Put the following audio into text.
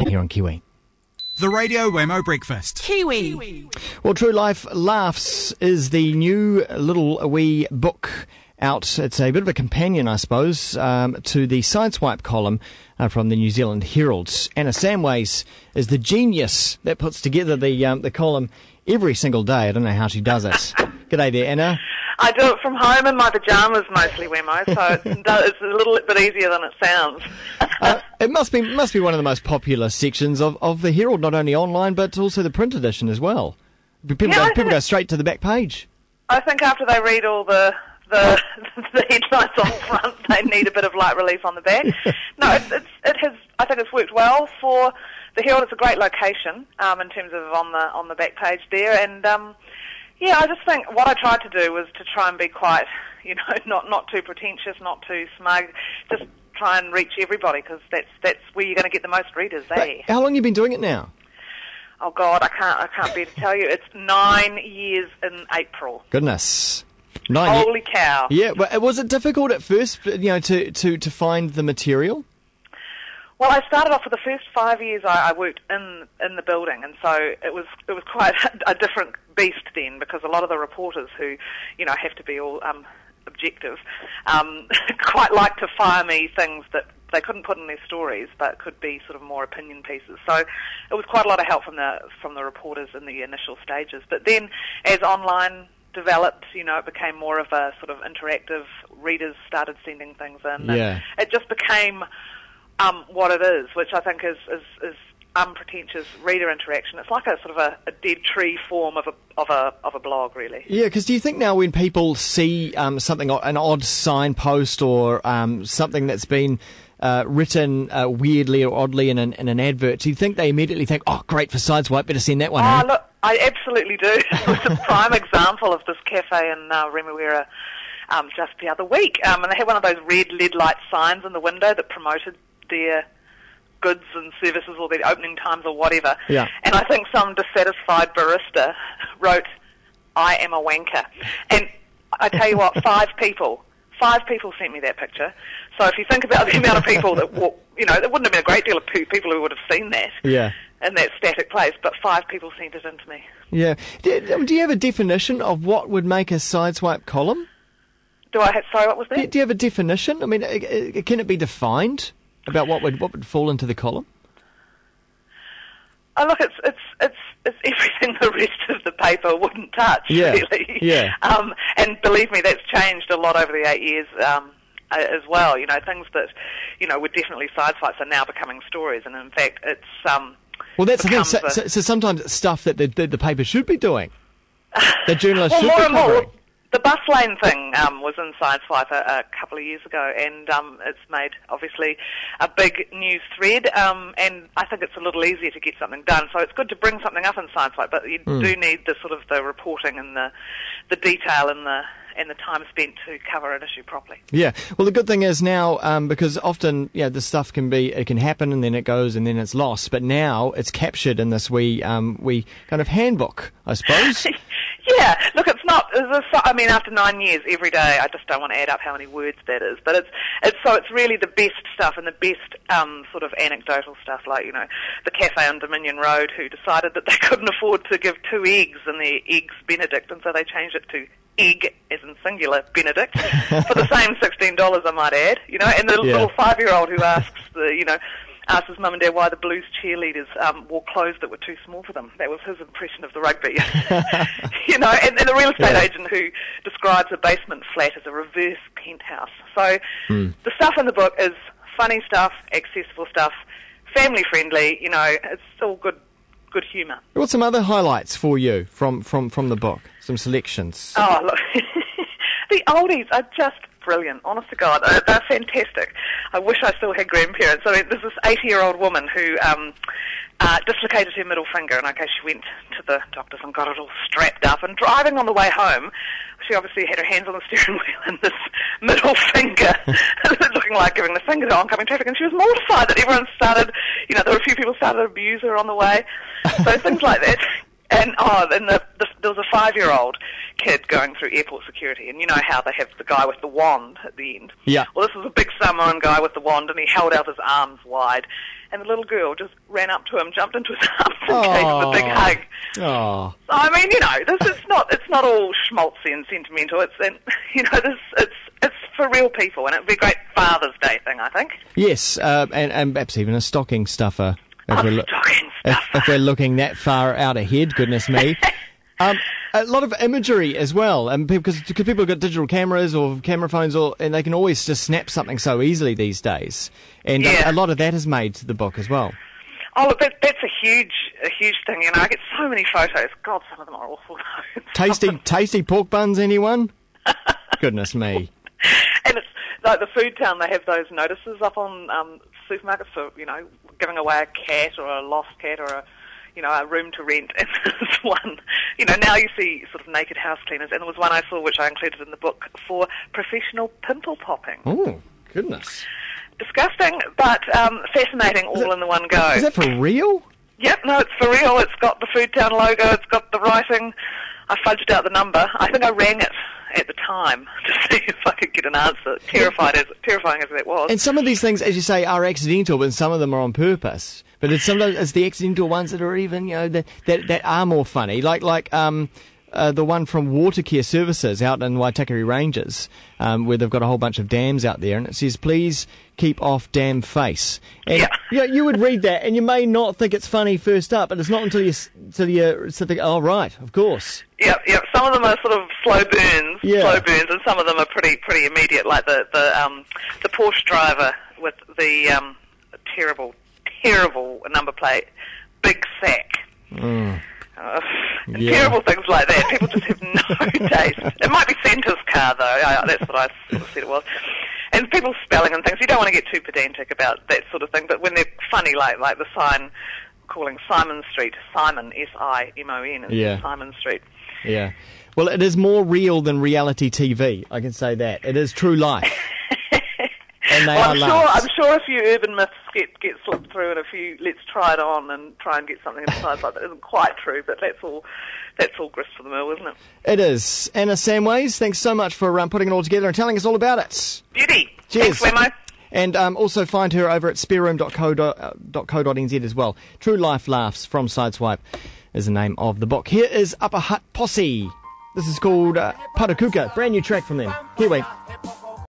here on Kiwi. The Radio Wammo Breakfast. Kiwi. Well, True Life Laughs is the new little wee book out. It's a bit of a companion, I suppose, to the Sideswipe column from the New Zealand Herald. Anna Samways is the genius that puts together the column every single day. I don't know how she does it. G'day there, Anna. I do it from home in my pyjamas mostly, Wammo, so it's a little bit easier than it sounds. It must be one of the most popular sections of the Herald, not only online but also the print edition as well. People go straight to the back page. I think after they read all the headlines on front, they need a bit of light relief on the back. No, it has. I think it's worked well for the Herald. It's a great location in terms of on the back page there, and I just think what I tried to do was to try and be quite, not too pretentious, not too smug, just try and reach everybody, because that's where you're going to get the most readers there. How long have you been doing it now? Oh God, I can't bear to tell you. It's 9 years in April. Goodness. Holy cow. Yeah, but was it difficult at first, to find the material? Well, I started off for the first 5 years I worked in the building, and so it was quite a different beast then, because a lot of the reporters who, have to be all objective, quite like to fire me things that they couldn't put in their stories, but could be sort of more opinion pieces. So it was quite a lot of help from the reporters in the initial stages. But then, as online developed, it became more of a sort of interactive. Readers started sending things in, and it just became what it is, which I think is unpretentious reader interaction. It's like a sort of a dead tree form of a blog, really. Yeah, because do you think now when people see something, an odd signpost or something that's been written weirdly or oddly in an advert, do you think they immediately think, oh, great for Sideswipe, better send that one? Oh, look, I absolutely do. It was a prime example of this cafe in Remuera just the other week, and they had one of those red LED light signs in the window that promoted their goods and services or their opening times or whatever. Yeah. And I think some dissatisfied barista wrote, "I am a wanker." And I tell you what, 5 people sent me that picture. So if you think about the amount of people that there wouldn't have been a great deal of people who would have seen that. Yeah. In that static place, but 5 people sent it in to me. Yeah. Do you have a definition of what would make a Sideswipe column? Sorry, what was that? Do you have a definition? I mean, can it be defined about what would fall into the column? Oh, look, it's everything the rest of the paper wouldn't touch, really. Yeah. And believe me, that's changed a lot over the 8 years as well. Things that were definitely sideswipes are now becoming stories, and in fact, it's well, that's the thing. So sometimes it's stuff that the paper should be doing. The journalists should be covering. The bus lane thing was in Sideswipe a couple of years ago, and it's made, obviously, a big news thread, and I think it's a little easier to get something done. So it's good to bring something up in Sideswipe, but you do need the sort of the reporting and the detail and the time spent to cover an issue properly. Yeah. Well, the good thing is now, because often, the stuff it can happen and then it goes and then it's lost, but now it's captured in this wee kind of handbook, I suppose. Yeah, look, it's not. After 9 years, every day, I just don't want to add up how many words that is. But it's really the best stuff and the best sort of anecdotal stuff, like the cafe on Dominion Road who decided that they couldn't afford to give 2 eggs in their eggs Benedict, and so they changed it to egg, as in singular, Benedict, for the same $16, I might add. And the little 5-year-old who asks asked his mum and dad why the Blues cheerleaders wore clothes that were too small for them. That was his impression of the rugby. And the real estate agent who describes a basement flat as a reverse penthouse. So the stuff in the book is funny stuff, accessible stuff, family friendly. It's all good humour. What's some other highlights for you from the book? Some selections. Oh, look, the oldies are just brilliant, honest to God. They're fantastic. I wish I still had grandparents. I mean, there's this 80-year-old woman who dislocated her middle finger, and she went to the doctors and got it all strapped up, and driving on the way home, she obviously had her hands on the steering wheel and this middle finger looking like giving the finger to oncoming traffic, and she was mortified that everyone started, there were a few people started to abuse her on the way. So things like that. And there was a 5-year-old kid kid going through airport security, and you know how they have the guy with the wand at the end. Yeah. Well, this was a big Samoan guy with the wand, and he held out his arms wide, and the little girl just ran up to him, jumped into his arms, and gave him a big hug. Oh. So, I mean, you know, this is not all schmaltzy and sentimental. It's for real people, and it'd be a great Father's Day thing, I think. Yes, and perhaps even a stocking stuffer. Stocking stuffer. If we're looking that far out ahead, goodness me. A lot of imagery as well, and because people have got digital cameras or camera phones, and they can always just snap something so easily these days. And a lot of that is made to the book as well. Oh, look, that's a huge thing. You know, I get so many photos. God, some of them are awful. Tasty pork buns, anyone? Goodness me. And it's like the Food Town, they have those notices up on supermarkets for, you know, giving away a cat or a lost cat or a room to rent. And there's one, you know, now you see sort of naked house cleaners, and there was one I saw which I included in the book for professional pimple popping. Oh, goodness. Disgusting, but fascinating all in the one go. Is that for real? Yep, no, it's for real. It's got the Food Town logo, it's got the writing. I fudged out the number. I think I rang it at the time to see if I could get an answer, terrifying as that was. And some of these things, as you say, are accidental, but some of them are on purpose. But sometimes it's the accidental ones that are even, you know, that are more funny. Like the one from Water Care Services out in Waitakere Ranges, where they've got a whole bunch of dams out there, and it says, "Please keep off dam face." And you would read that, and you may not think it's funny first up, but it's not until you think, "Oh, right, of course." Yep. Some of them are sort of slow burns, and some of them are pretty immediate, like the Porsche driver with the terrible number plate, big sack. Mm. Terrible things like that. People just have no taste. It might be Centre's car, though. That's what I sort of said it was. And people spelling and things. You don't want to get too pedantic about that sort of thing. But when they're funny, like the sign calling Simon Street, Simon, S-I-M-O-N, it's Simon Street. Yeah. Well, it is more real than reality TV. I can say that. It is true life. And they are I'm sure a few urban myths get slipped through, and a few let's try it on and try and get something inside like that isn't quite true, but that's all grist for the mill, isn't it? It is. Anna Samways, thanks so much for putting it all together and telling us all about it. Beauty. Cheers. Thanks, Wammo. And also find her over at spareroom.co.nz as well. True Life Laughs from Sideswipe is the name of the book. Here is Upper Hut Posse. This is called Parakuka, brand new track from them. Here we